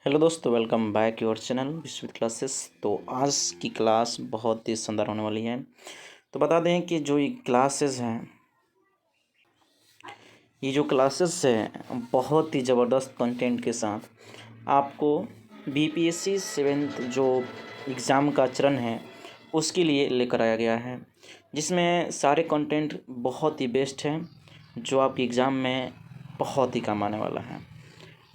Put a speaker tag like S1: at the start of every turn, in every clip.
S1: Hello दोस्तों, welcome back your channel विश्व classes. तो आज की क्लास बहुत ही शानदार होने वाली है। तो बता दें कि जो ये क्लासेस हैं, ये जो क्लासेस है बहुत ही ज़बरदस्त कंटेंट के साथ आपको बीपीएससी 7th जो एग्ज़ाम का चरण है उसके लिए लेकर आया गया है, जिसमें सारे कंटेंट बहुत ही बेस्ट हैं जो आपके एग्ज़ाम में बहुत ही काम आने वाला है।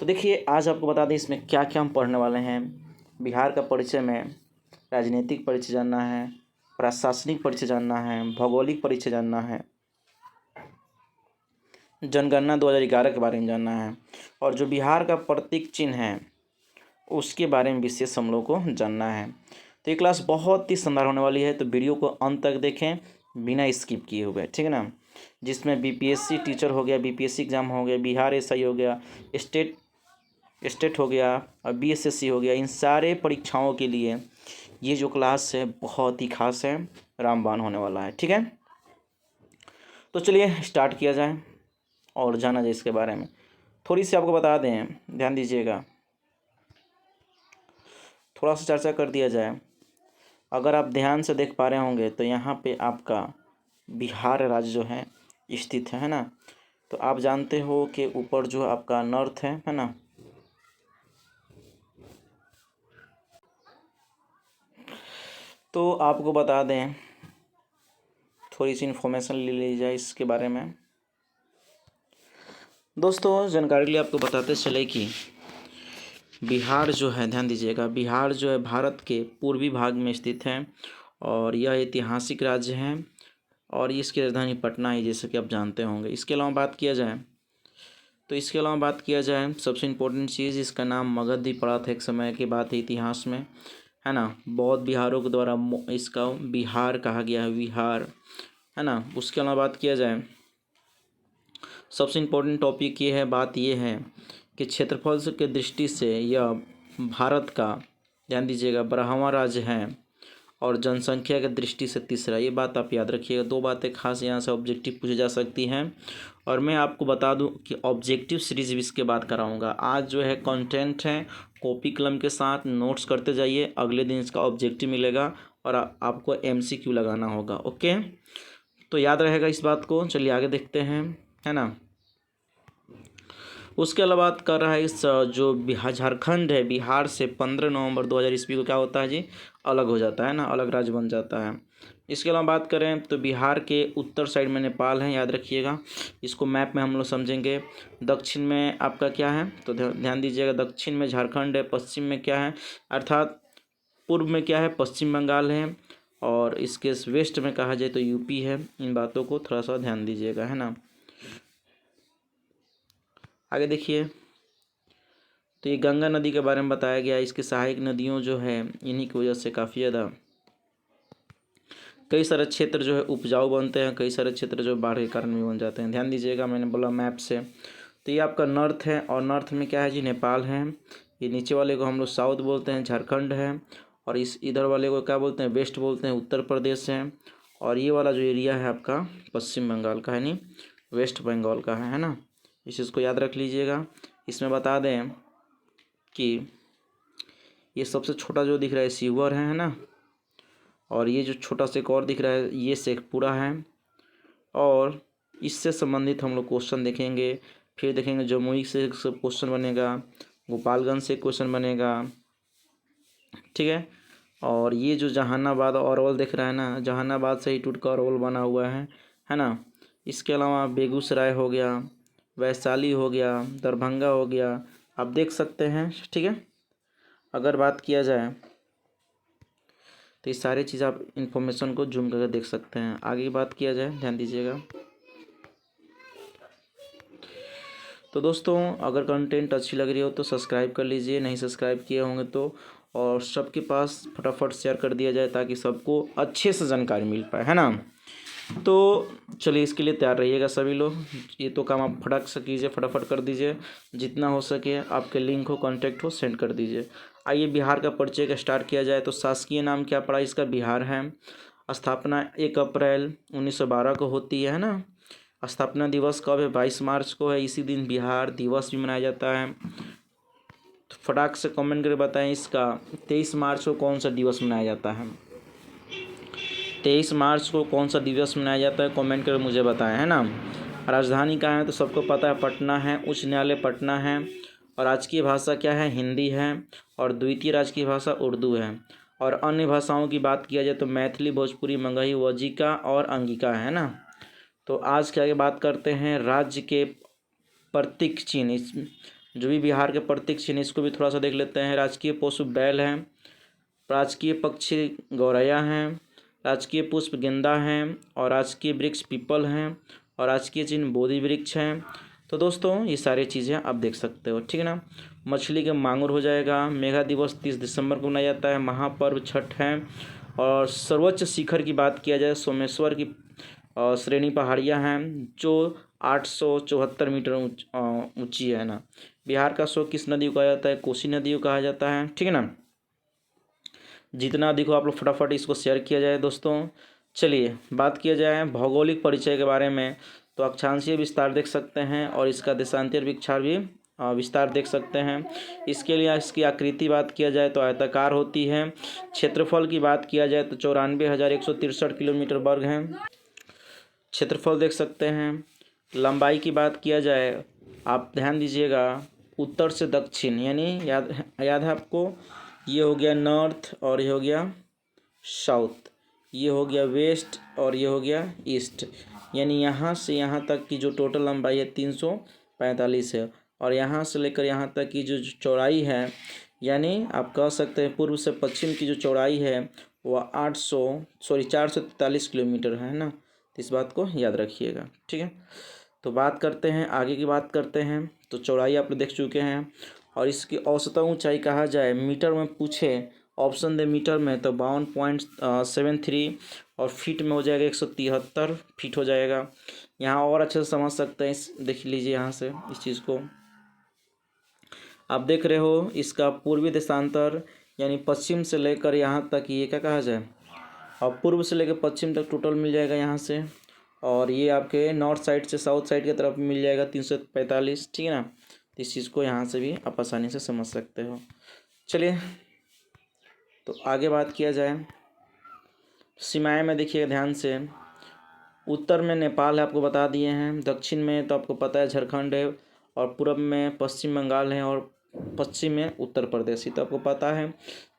S1: तो देखिए, आज आपको बता दें इसमें क्या क्या हम पढ़ने वाले हैं। बिहार का परिचय में राजनीतिक परिचय जानना है, प्रशासनिक परिचय जानना है, भौगोलिक परिचय जानना है, जनगणना 2011 के बारे में जानना है, और जो बिहार का प्रतीक चिन्ह है उसके बारे में विशेष हम लोग को जानना है। तो ये क्लास बहुत ही शानदार होने वाली है, तो वीडियो को अंत तक देखें बिना स्किप किए हुए, ठीक है ना। जिसमें बीपीएससी टीचर हो गया, बीपीएससी एग्ज़ाम हो गया, बिहार एसआई हो गया, स्टेट हो गया और बीएसएससी हो गया, इन सारे परीक्षाओं के लिए ये जो क्लास है बहुत ही खास है, रामबाण होने वाला है, ठीक है। तो चलिए स्टार्ट किया जाए और जाना जाए इसके बारे में। थोड़ी सी आपको बता दें, ध्यान दीजिएगा, थोड़ा सा चर्चा कर दिया जाए। अगर आप ध्यान से देख पा रहे होंगे तो यहाँ पे आपका बिहार राज्य जो है स्थित है ना। तो आप जानते हो कि ऊपर जो आपका नॉर्थ है ना, तो आपको बता दें, थोड़ी सी इन्फॉर्मेशन ले ली जाए इसके बारे में। दोस्तों, जानकारी के लिए आपको बताते चले कि बिहार जो है, ध्यान दीजिएगा, बिहार जो है भारत के पूर्वी भाग में स्थित है और यह ऐतिहासिक राज्य है और इसकी राजधानी पटना है, जैसे कि आप जानते होंगे। इसके अलावा बात किया जाए सबसे इम्पोर्टेंट चीज़, इसका नाम मगध भी पड़ा था एक समय की बात है इतिहास में, है ना। बौद्ध बिहारों के द्वारा इसका बिहार कहा गया है, विहार, है ना। उसके अलावा बात किया जाए, सबसे इम्पोर्टेंट टॉपिक ये है, बात ये है कि क्षेत्रफल के दृष्टि से यह भारत का, ध्यान दीजिएगा, 12वां राज्य है और जनसंख्या की दृष्टि से तीसरा। ये बात आप याद रखिएगा। दो बातें खास यहाँ से ऑब्जेक्टिव पूछी जा सकती हैं और मैं आपको बता दूं कि ऑब्जेक्टिव सीरीज भी इसके बाद कराऊंगा। आज जो है कंटेंट है, कॉपी कलम के साथ नोट्स करते जाइए, अगले दिन इसका ऑब्जेक्टिव मिलेगा और आपको एमसीक्यू लगाना होगा। ओके, तो याद रहेगा इस बात को। चलिए आगे देखते हैं, है ना। उसके अलावा बात कर रहा है इस जो बिहार झारखंड है, बिहार से 15 नवंबर 2000 ईस्वी को क्या होता है जी, अलग हो जाता है ना, अलग राज्य बन जाता है। इसके अलावा बात करें तो बिहार के उत्तर साइड में नेपाल है, याद रखिएगा। इसको मैप में हम लोग समझेंगे। दक्षिण में आपका क्या है, तो ध्यान दीजिएगा, दक्षिण में झारखंड है, पश्चिम में क्या है, अर्थात पूर्व में क्या है, पश्चिम बंगाल है, और इसके वेस्ट में कहा जाए तो यूपी है। इन बातों को थोड़ा सा ध्यान दीजिएगा, है ना। आगे देखिए, तो ये गंगा नदी के बारे में बताया गया। इसकी सहायक नदियों जो है, इन्हीं की वजह से काफ़ी ज़्यादा कई सारे क्षेत्र जो है उपजाऊ बनते हैं, कई सारे क्षेत्र जो बाढ़ के कारण भी बन जाते हैं। ध्यान दीजिएगा, मैंने बोला मैप से। तो ये आपका नॉर्थ है और नॉर्थ में क्या है जी, नेपाल है। ये नीचे वाले को हम लोग साउथ बोलते हैं, झारखंड है, और इस इधर वाले को क्या बोलते हैं, वेस्ट बोलते हैं, उत्तर प्रदेश है। और ये वाला जो एरिया है आपका पश्चिम बंगाल का है, नहीं, वेस्ट बंगाल का है ना। इस चीज़ को याद रख लीजिएगा। इसमें बता दें कि ये सबसे छोटा जो दिख रहा है सीवर है ना, और ये जो छोटा सा एक और दिख रहा है ये शेखपुरा है। और इससे संबंधित हम लोग क्वेश्चन देखेंगे। फिर देखेंगे जमुई से क्वेश्चन बनेगा, गोपालगंज से क्वेश्चन बनेगा, ठीक है। और ये जो जहानाबाद और अरवल दिख रहा है ना, जहानाबाद से ही टूट कर अरवल बना हुआ है ना। इसके अलावा बेगूसराय हो गया, वैशाली हो गया, दरभंगा हो गया, आप देख सकते हैं, ठीक है। अगर बात किया जाए तो ये सारी चीज़ आप इन्फॉर्मेशन को जूम करके देख सकते हैं। आगे की बात किया जाए, ध्यान दीजिएगा। तो दोस्तों, अगर कंटेंट अच्छी लग रही हो तो सब्सक्राइब कर लीजिए, नहीं सब्सक्राइब किए होंगे तो, और सबके पास फटाफट शेयर कर दिया जाए ताकि सबको अच्छे से जानकारी मिल पाए, है ना। तो चलिए, इसके लिए तैयार रहिएगा सभी लोग। ये तो काम आप फटाक से कीजिए, फटाफट कर दीजिए, जितना हो सके आपके लिंक हो, कांटेक्ट हो, सेंड कर दीजिए। आइए बिहार का परिचय का स्टार्ट किया जाए। तो शासकीय नाम क्या पड़ा इसका, बिहार है। स्थापना 1 अप्रैल 1912 को होती है ना। स्थापना दिवस कब है, 22 मार्च को है। इसी दिन बिहार दिवस भी मनाया जाता है। तो फटाक से कमेंट करके बताएं इसका 23 मार्च को कौन सा दिवस मनाया जाता है। 23 मार्च को कौन सा दिवस मनाया जाता है, कमेंट करके मुझे बताएं, है ना। राजधानी कहाँ है, तो सबको पता है पटना है, उच्च न्यायालय पटना है। और राजकीय भाषा क्या है, हिंदी है। और द्वितीय राजकीय भाषा उर्दू है। और अन्य भाषाओं की बात किया जाए तो मैथिली, भोजपुरी, मगही, वज्जिका और अंगिका है ना। तो आज के आगे बात करते हैं राज्य के प्रतीक चिन्ह। इस जो भी बिहार के प्रतीक चिन्ह इसको भी थोड़ा सा देख लेते हैं। राजकीय पशु बैल है, राजकीय पक्षी गौरैया हैं, राजकीय पुष्प गेंदा हैं, और राजकीय वृक्ष पीपल हैं, और राजकीय चिन्ह बोधि वृक्ष हैं। तो दोस्तों ये सारी चीज़ें आप देख सकते हो, ठीक है ना। मछली के मांगुर हो जाएगा। मेघा दिवस 30 दिसंबर को मनाया जाता है। महापर्व छठ है। और सर्वोच्च शिखर की बात किया जाए सोमेश्वर की श्रेणी पहाड़ियाँ हैं जो 874 मीटर ऊंची है ना। बिहार का शोक किस नदी को कहा जाता है, कोसी नदी को कहा जाता है, ठीक है ना। जितना देखो आप लोग फटाफट इसको शेयर किया जाए दोस्तों। चलिए बात किया जाए भौगोलिक परिचय के बारे में, तो अक्षांशीय विस्तार देख सकते हैं और इसका देशांतर विस्तार भी विस्तार देख सकते हैं। इसके लिए इसकी आकृति बात किया जाए तो आयताकार होती है। क्षेत्रफल की बात किया जाए तो 94,163 किलोमीटर वर्ग है, क्षेत्रफल देख सकते हैं। लंबाई की बात किया जाए, आप ध्यान दीजिएगा, उत्तर से दक्षिण, यानी याद है आपको, ये हो गया नॉर्थ और ये हो गया साउथ, ये हो गया वेस्ट और ये हो गया ईस्ट। यानी यहाँ से यहाँ तक की जो टोटल लंबाई है 345 है। और यहाँ से लेकर यहाँ तक की जो चौड़ाई है, यानी आप कह सकते हैं पूर्व से पश्चिम की जो चौड़ाई है वह 443 किलोमीटर है ना। तो इस बात को याद रखिएगा, ठीक है। तो बात करते हैं आगे की बात करते हैं। तो चौड़ाई आप लोग देख चुके हैं। और इसकी औसत ऊंचाई कहा जाए, मीटर में पूछे, ऑप्शन दे मीटर में तो 52.73, और फीट में हो जाएगा 173 फीट हो जाएगा। यहाँ और अच्छे से समझ सकते हैं, इस देख लीजिए यहाँ से इस चीज़ को आप देख रहे हो। इसका पूर्वी देशांतर यानी पश्चिम से लेकर यहाँ तक ये क्या कहा जाए, और पूर्व से लेकर पश्चिम तक टोटल मिल जाएगा यहाँ से। और ये आपके नॉर्थ साइड से साउथ साइड की तरफ मिल जाएगा 345, ठीक है ना। तो इस चीज़ को यहाँ से भी आप आसानी से समझ सकते हो। चलिए तो आगे बात किया जाए, सीमाएं में देखिएगा ध्यान से। उत्तर में नेपाल है, आपको बता दिए हैं। दक्षिण में तो आपको पता है झारखंड है, और पूर्व में पश्चिम बंगाल है, और पश्चिम में उत्तर प्रदेश ही तो आपको पता है।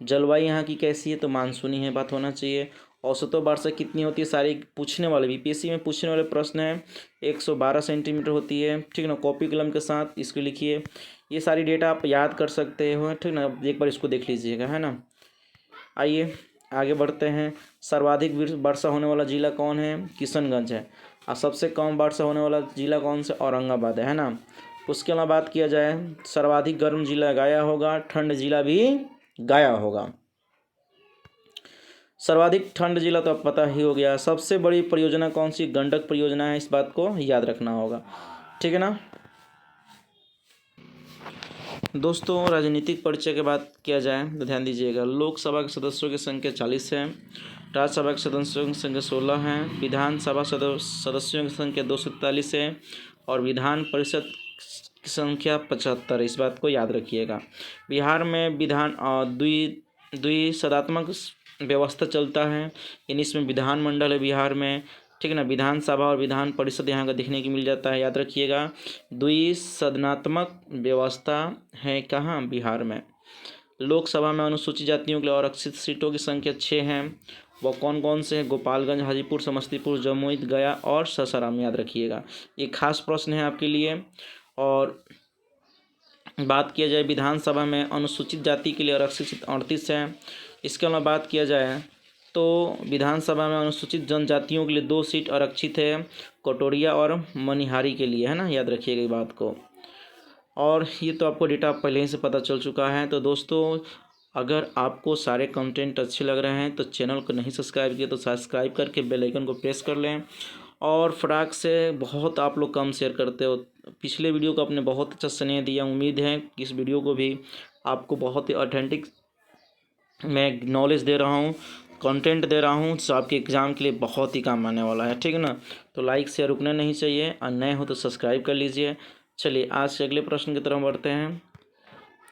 S1: जलवायु यहाँ की कैसी है, तो मानसूनी है, बात होना चाहिए। औसतों वर्षा कितनी होती है, सारी पूछने वाले बीपीएससी में पूछने वाले प्रश्न है। 112 सेंटीमीटर होती है, ठीक ना। कॉपी कलम के साथ इसको लिखिए, ये सारी डेटा आप याद कर सकते हो, ठीक ना। एक बार इसको देख लीजिएगा, है ना। आइए आगे बढ़ते हैं। सर्वाधिक वर्षा होने वाला जिला कौन है, किशनगंज है। और सबसे कम वर्षा होने वाला जिला कौन सा, औरंगाबाद है ना। उसके अलावा बात किया जाए, सर्वाधिक गर्म जिला गया होगा, ठंड जिला भी गया होगा। सर्वाधिक ठंड जिला तो आप पता ही हो गया। सबसे बड़ी परियोजना कौन सी, गंडक परियोजना है, इस बात को याद रखना होगा, ठीक है ना। दोस्तों राजनीतिक परिचय की बात किया जाए तो ध्यान दीजिएगा, लोकसभा के सदस्यों की संख्या 40 है, राज्यसभा के सदस्यों की संख्या 16 है, विधानसभा सदस्यों की संख्या 243 है, और विधान परिषद की संख्या 75। इस बात को याद रखिएगा। बिहार में विधान द्विसदात्मक व्यवस्था चलता है, यानी इसमें विधानमंडल है बिहार में, ठीक है ना। विधानसभा और विधान परिषद यहाँ का देखने की मिल जाता है, याद रखिएगा। द्विसदनात्मक व्यवस्था है कहाँ, बिहार में। लोकसभा में अनुसूचित जातियों के लिए आरक्षित सीटों की संख्या 6 हैं। वो कौन कौन से हैं, गोपालगंज, हाजीपुर, समस्तीपुर, जमुई, गया और सासाराम, याद रखिएगा। ये खास प्रश्न है आपके लिए। और बात किया जाए विधानसभा में अनुसूचित जाति के लिए आरक्षित सीट 38 है। इसके अलावा बात किया जाए तो विधानसभा में अनुसूचित जनजातियों के लिए 2 सीट आरक्षित है, कटोरिया और मनिहारी के लिए, है ना, याद रखिएगा इस बात को। और ये तो आपको डेटा पहले ही से पता चल चुका है। तो दोस्तों अगर आपको सारे कंटेंट अच्छे लग रहे हैं तो चैनल को नहीं सब्सक्राइब किया तो सब्सक्राइब करके बेल आइकन को प्रेस कर लें। और फटाक से, बहुत आप लोग कम शेयर करते हो, पिछले वीडियो को आपने बहुत अच्छा स्नेह दिया। उम्मीद है कि इस वीडियो को भी आपको बहुत ही ऑथेंटिक मैं नॉलेज दे रहा हूँ, कंटेंट दे रहा हूँ, तो आपके एग्ज़ाम के लिए बहुत ही काम आने वाला है, ठीक है ना। तो लाइक से रुकना नहीं चाहिए, और नए हो तो सब्सक्राइब कर लीजिए। चलिए आज से अगले प्रश्न की तरफ बढ़ते हैं।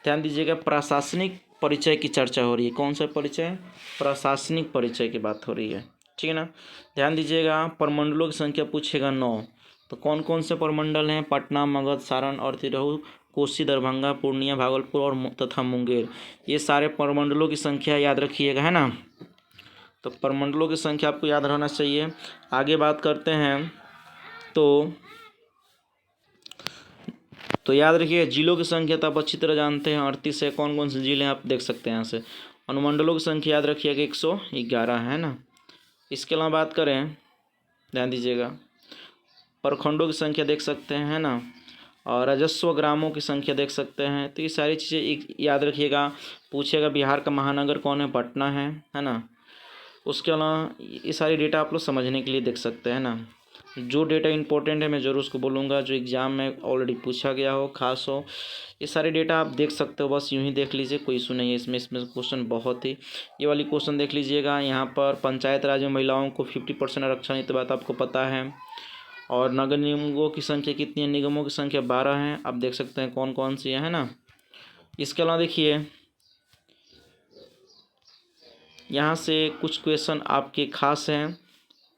S1: ध्यान दीजिएगा, प्रशासनिक परिचय की चर्चा हो रही है। कौन सा परिचय? प्रशासनिक परिचय की बात हो रही है, ठीक है ना। ध्यान दीजिएगा, प्रमंडलों की संख्या पूछेगा 9, तो कौन कौन से प्रमंडल हैं? पटना, मगध, सारण और तिरहु, कोसी, दरभंगा, पूर्णिया, भागलपुर और तथा मुंगेर। ये सारे प्रमंडलों की संख्या याद रखिएगा, है ना। तो प्रमंडलों की संख्या आपको याद रहना चाहिए। आगे बात करते हैं तो याद रखिए, जिलों की संख्या तो आप अच्छी तरह जानते हैं, 38 है। कौन कौन से जिले हैं आप देख सकते हैं यहाँ से। अनुमंडलों की संख्या याद रखिएगा 111 है ना। इसके अलावा बात करें, ध्यान दीजिएगा, प्रखंडों की संख्या देख सकते हैं, है ना। और राजस्व ग्रामों की संख्या देख सकते हैं। तो ये सारी चीज़ें याद रखिएगा। पूछेगा बिहार का महानगर कौन है? पटना है ना। उसके अलावा ये सारी डेटा आप लोग समझने के लिए देख सकते हैं ना। जो डेटा इंपॉर्टेंट है मैं ज़रूर उसको बोलूँगा, जो एग्ज़ाम में ऑलरेडी पूछा गया हो, खास हो। ये सारे डेटा आप देख सकते हो, बस यूँ ही देख लीजिए, कोई इशू नहीं है इसमें क्वेश्चन बहुत ही, ये वाली क्वेश्चन देख लीजिएगा। यहाँ पर पंचायत राज में महिलाओं को 50% आरक्षण, ये तो बात आपको पता है। और नगर निगमों की संख्या कितनी है? निगमों की संख्या 12 है। आप देख सकते हैं कौन कौन सी है ना। इसके अलावा देखिए, यहाँ से कुछ क्वेश्चन आपके खास हैं,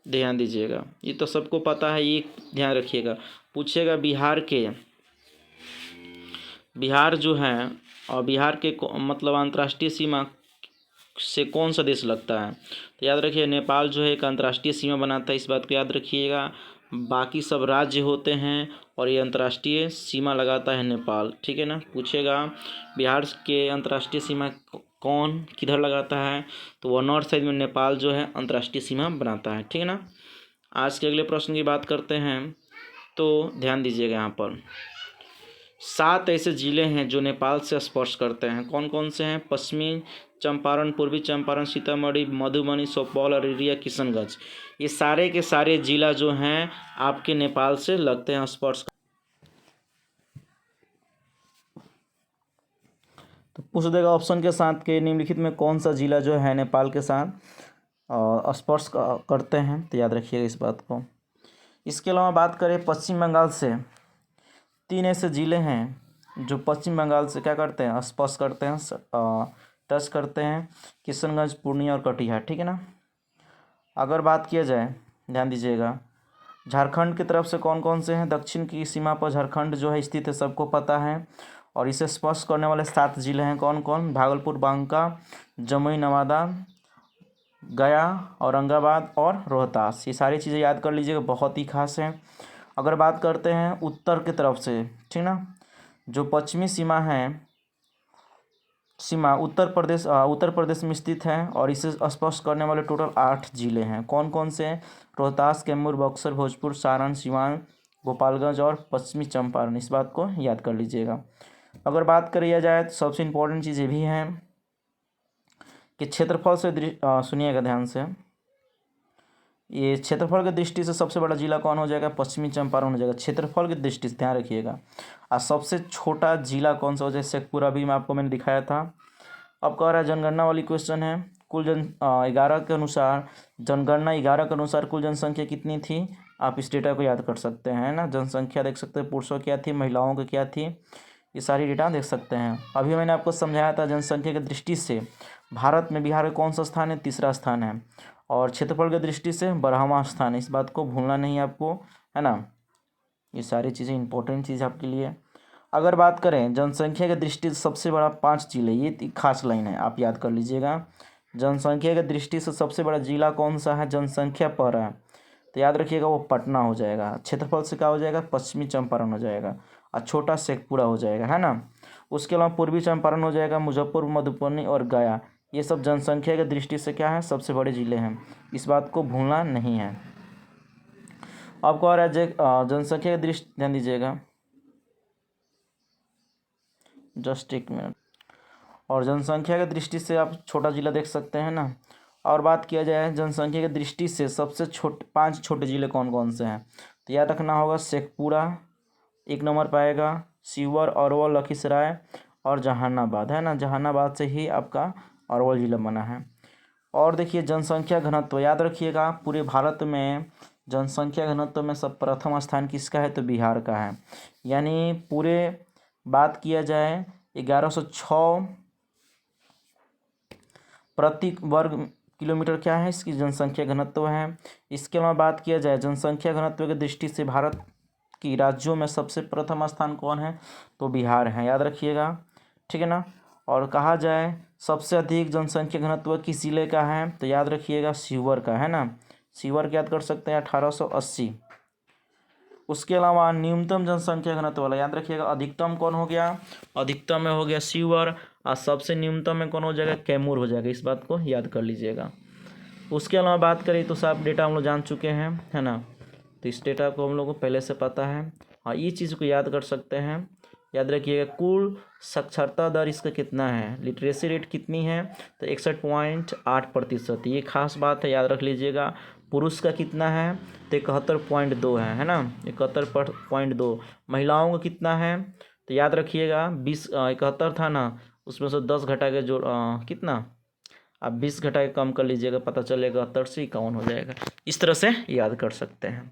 S1: ध्यान दीजिएगा। ये तो सबको पता है, ये ध्यान रखिएगा। पूछेगा बिहार जो है, और बिहार के मतलब अंतर्राष्ट्रीय सीमा से कौन सा देश लगता है? तो याद रखिए, नेपाल जो है एक अंतर्राष्ट्रीय सीमा बनाता है, इस बात को याद रखिएगा। बाकी सब राज्य होते हैं और ये अंतर्राष्ट्रीय सीमा लगाता है नेपाल, ठीक है ना। पूछेगा बिहार के अंतर्राष्ट्रीय सीमा कौन किधर लगाता है? तो वह नॉर्थ साइड में नेपाल जो है अंतर्राष्ट्रीय सीमा बनाता है, ठीक है ना। आज के अगले प्रश्न की बात करते हैं, तो ध्यान दीजिएगा, यहाँ पर 7 ऐसे ज़िले हैं जो नेपाल से स्पर्श करते हैं। कौन कौन से हैं? पश्चिमी चंपारण, पूर्वी चंपारण, सीतामढ़ी, मधुबनी, सुपौल, अररिया, किशनगंज। ये सारे के सारे जिला जो हैं आपके नेपाल से लगते हैं, स्पर्श। तो पूछ देगा ऑप्शन के साथ के निम्नलिखित में कौन सा जिला जो है नेपाल के साथ स्पर्श करते हैं? तो याद रखिएगा इस बात को। इसके अलावा बात करें पश्चिम बंगाल से, 3 ऐसे ज़िले हैं जो पश्चिम बंगाल से क्या करते हैं? स्पर्श करते हैं, टच करते हैं। किशनगंज, पूर्णिया और कटिहार, ठीक है ना। अगर बात किया जाए, ध्यान दीजिएगा, झारखंड की तरफ से कौन कौन से हैं? दक्षिण की सीमा पर झारखंड जो है स्थित है, सबको पता है। और इसे स्पर्श करने वाले 7 जिले हैं। कौन कौन? भागलपुर, बांका, जमुई, नवादा, गया, औरंगाबाद और रोहतास। ये सारी चीज़ें याद कर लीजिएगा, बहुत ही खास हैं। अगर बात करते हैं उत्तर की तरफ से, ठीक ना, जो पश्चिमी सीमा है, उत्तर प्रदेश में स्थित है और इसे स्पर्श करने वाले टोटल 8 जिले हैं। कौन कौन से? रोहतास, कैमूर, बक्सर, भोजपुर, सारण, सिवान, गोपालगंज और पश्चिमी चंपारण। इस बात को याद कर लीजिएगा। अगर बात करिए जाए तो सबसे इम्पोर्टेंट चीज़ ये भी है कि क्षेत्रफल से सुनिएगा ध्यान से, ये क्षेत्रफल की दृष्टि से सबसे बड़ा जिला कौन हो जाएगा? पश्चिमी चंपारण हो जाएगा, क्षेत्रफल की दृष्टि से, ध्यान रखिएगा। और सबसे छोटा जिला कौन सा हो जाए? शेखपुरा, भी मैंने दिखाया था। अब कह रहा है जनगणना वाली क्वेश्चन है। कुल 11 के अनुसार, जनगणना 11 के अनुसार कुल जनसंख्या कितनी थी? आप इस डेटा को याद कर सकते हैं ना। जनसंख्या देख सकते हैं, पुरुषों क्या थी, महिलाओं की क्या थी, ये सारी डेटा देख सकते हैं। अभी मैंने आपको समझाया था जनसंख्या की दृष्टि से भारत में बिहार का कौन सा स्थान है? तीसरा स्थान है। और क्षेत्रफल की दृष्टि से 12वां स्थान है। इस बात को भूलना नहीं है आपको, है ना। ये सारी चीज़ें इंपॉर्टेंट चीज़ आपके लिए। अगर बात करें जनसंख्या की दृष्टि से सबसे बड़ा 5 जिले, ये खास लाइन है, आप याद कर लीजिएगा। जनसंख्या की दृष्टि से सबसे बड़ा जिला कौन सा है? जनसंख्या पर है, तो याद रखिएगा वो पटना हो जाएगा। क्षेत्रफल से क्या हो जाएगा? पश्चिमी चंपारण हो जाएगा। और छोटा शेखपुरा हो जाएगा, है ना। उसके अलावा पूर्वी चंपारण हो जाएगा, मुजफ्फरपुर, मधुबनी और गया। ये सब जनसंख्या की दृष्टि से क्या है? सबसे बड़े जिले हैं। इस बात को भूलना नहीं है। आपको और जनसंख्या की दृष्टि, ध्यान दीजिएगा, जस्ट एक मिनट। और जनसंख्या की दृष्टि से आप छोटा जिला देख सकते हैं ना। और बात किया जाए जनसंख्या की दृष्टि से सबसे 5 छोटे जिले कौन कौन से हैं? तो याद रखना होगा, शेखपुरा 1 नंबर पाएगा, शिवहर, अरवल, लखीसराय और जहानाबाद, है ना। जहानाबाद से ही आपका अरवल जिला बना है। और देखिए जनसंख्या घनत्व याद रखिएगा, पूरे भारत में जनसंख्या घनत्व में सब प्रथम स्थान किसका है? तो बिहार का है। यानी पूरे बात किया जाए 1106 प्रति वर्ग किलोमीटर क्या है इसकी जनसंख्या घनत्व है। इसके अलावा बात किया जाए जनसंख्या घनत्व की दृष्टि से भारत की राज्यों में सबसे प्रथम स्थान कौन है, तो बिहार है, याद रखिएगा, ठीक है ना। और कहा जाए सबसे अधिक जनसंख्या घनत्व किस जिले का है, तो याद रखिएगा शिवहर का, है ना। शिवहर को याद कर सकते हैं 1880। उसके अलावा न्यूनतम जनसंख्या घनत्व वाला याद रखिएगा, अधिकतम कौन हो गया, अधिकतम में हो गया शिवहर, और सबसे न्यूनतम में कौन हो जाएगा, कैमूर हो जाएगा। इस बात को याद कर लीजिएगा। उसके अलावा बात करें तो सब डेटा हम लोग जान चुके हैं, है ना। तो इस डेटा को हम लोग को पहले से पता है। हाँ, ये चीज़ को याद कर सकते हैं। याद रखिएगा कुल साक्षरता दर इसका कितना है, लिटरेसी रेट कितनी है, तो 61.8%। ये खास बात है, याद रख लीजिएगा। पुरुष का कितना है, तो 71.2 है ना, 71.2। महिलाओं का कितना है, तो याद रखिएगा 71 था ना, उसमें से 10 घटा के जो कितना, आप 20 घटा के कम कर लीजिएगा, पता चलेगा 71 से 51 हो जाएगा। इस तरह से याद कर सकते हैं।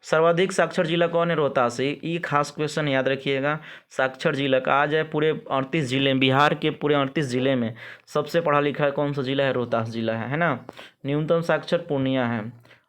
S1: सर्वाधिक साक्षर जिला कौन है, रोहतास। ये खास क्वेश्चन याद रखिएगा। साक्षर जिला का आ जाए पूरे 38 जिले, बिहार के पूरे 38 जिले में सबसे पढ़ा लिखा है कौन सा जिला है, रोहतास जिला है ना। न्यूनतम साक्षर पूर्णिया है।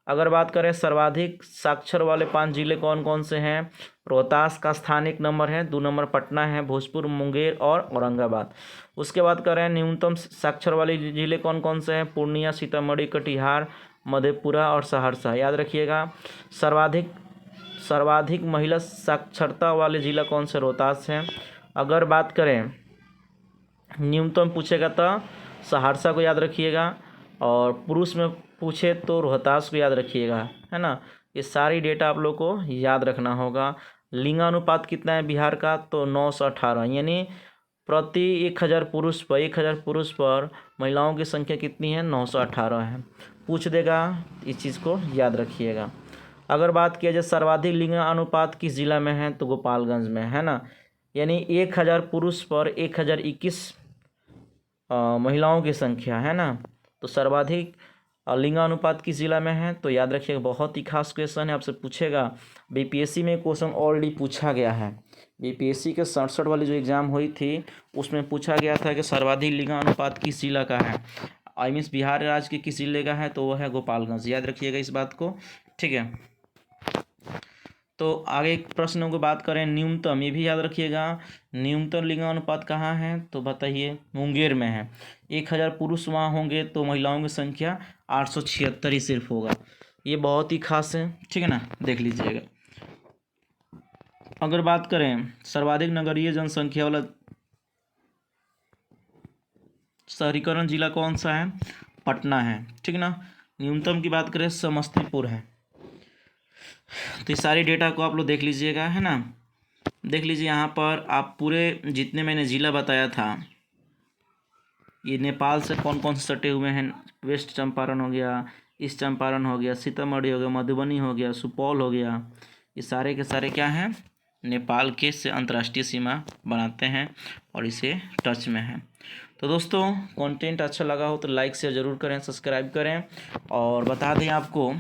S1: अगर बात करें सर्वाधिक साक्षर वाले 5 जिले कौन कौन से हैं, रोहतास का स्थान 1 नंबर है, 2 नंबर पटना है, भोजपुर, मुंगेर और औरंगाबाद। उसके बाद करें न्यूनतम साक्षर वाले जिले कौन कौन से हैं, पूर्णिया, सीतामढ़ी, कटिहार, मधेपुरा और सहरसा। याद रखिएगा। सर्वाधिक महिला साक्षरता वाले जिला कौन से, रोहतास है। अगर बात करें न्यूनतम पूछेगा तो सहरसा को याद रखिएगा, और पुरुष में पूछे तो रोहतास को याद रखिएगा, है ना। ये सारी डेटा आप लोग को याद रखना होगा। लिंगानुपात कितना है बिहार का, तो 918, यानी प्रति 1000 पुरुष पर महिलाओं की संख्या कितनी है, 918 है। पूछ देगा, इस चीज़ को याद रखिएगा। अगर बात किया जाए सर्वाधिक लिंगानुपात किस जिला में है, तो गोपालगंज में, है ना। यानी 1000 पुरुष पर 1021 महिलाओं की संख्या, है ना। तो सर्वाधिक लिंगानुपात किस जिला में है, तो याद रखिएगा। बहुत ही खास क्वेश्चन है, आपसे पूछेगा। बीपीएससी में क्वेश्चन ऑलरेडी पूछा गया है। बीपीएससी के 67 वाली जो एग्ज़ाम हुई थी उसमें पूछा गया था कि सर्वाधिक लिंगानुपात किस जिला का है, आई मीन्स बिहार राज्य के किस जिले का है, तो वो है गोपालगंज। याद रखिएगा इस बात को, ठीक है। तो आगे प्रश्नों को बात करें न्यूनतम, ये भी याद रखिएगा। न्यूनतम लिंगानुपात कहाँ है, तो बताइए, मुंगेर में है। 1000 पुरुष वहाँ होंगे तो महिलाओं की संख्या 876 ही सिर्फ होगा। ये बहुत ही खास है, ठीक है ना, देख लीजिएगा। अगर बात करें सर्वाधिक नगरीय जनसंख्या वाला शहरीकरण जिला कौन सा है, पटना है, ठीक ना। न्यूनतम की बात करें समस्तीपुर है। तो इस सारी डेटा को आप लोग देख लीजिएगा, है ना। देख लीजिए यहाँ पर आप पूरे जितने मैंने ज़िला बताया था, ये नेपाल से कौन कौन से सटे हुए हैं, वेस्ट चंपारण हो गया, ईस्ट चंपारण हो गया, सीतामढ़ी हो गया, मधुबनी हो गया, सुपौल हो गया, ये सारे के सारे क्या हैं, नेपाल के से अंतर्राष्ट्रीय सीमा बनाते हैं और इसे टच में हैं। तो दोस्तों कंटेंट अच्छा लगा हो तो लाइक शेयर ज़रूर करें, सब्सक्राइब करें। और बता दें आपको,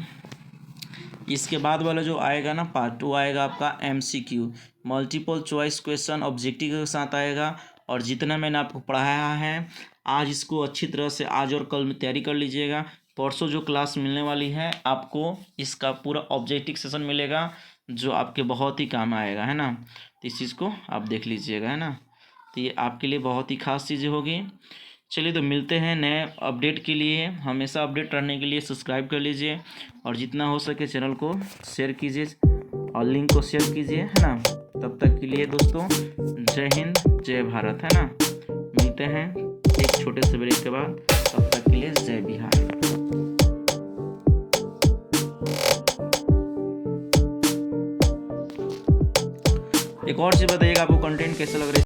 S1: इसके बाद वाला जो आएगा ना पार्ट 2 आएगा आपका MCQ, multiple choice question objective के साथ आएगा। और जितना मैंने आपको पढ़ाया है आज, इसको अच्छी तरह से आज और कल में तैयारी कर लीजिएगा। परसों जो क्लास मिलने वाली है आपको, इसका पूरा ऑब्जेक्टिव सेशन मिलेगा जो आपके बहुत ही काम आएगा, है ना। तो इस चीज़ को आप देख लीजिएगा, है ना। तो ये आपके लिए बहुत ही खास चीज़ें होगी। चलिए तो मिलते हैं नए अपडेट के लिए। हमेशा अपडेट रहने के लिए सब्सक्राइब कर लीजिए और जितना हो सके चैनल को शेयर कीजिए और लिंक को शेयर कीजिए, है ना। तब तक के लिए दोस्तों जय हिंद जय भारत, है ना। मिलते हैं एक छोटे से ब्रेक के बाद, तब तक के लिए जय बिहार। एक और चीज़ बताइएगा, आपको कंटेंट कैसा लग रहा है।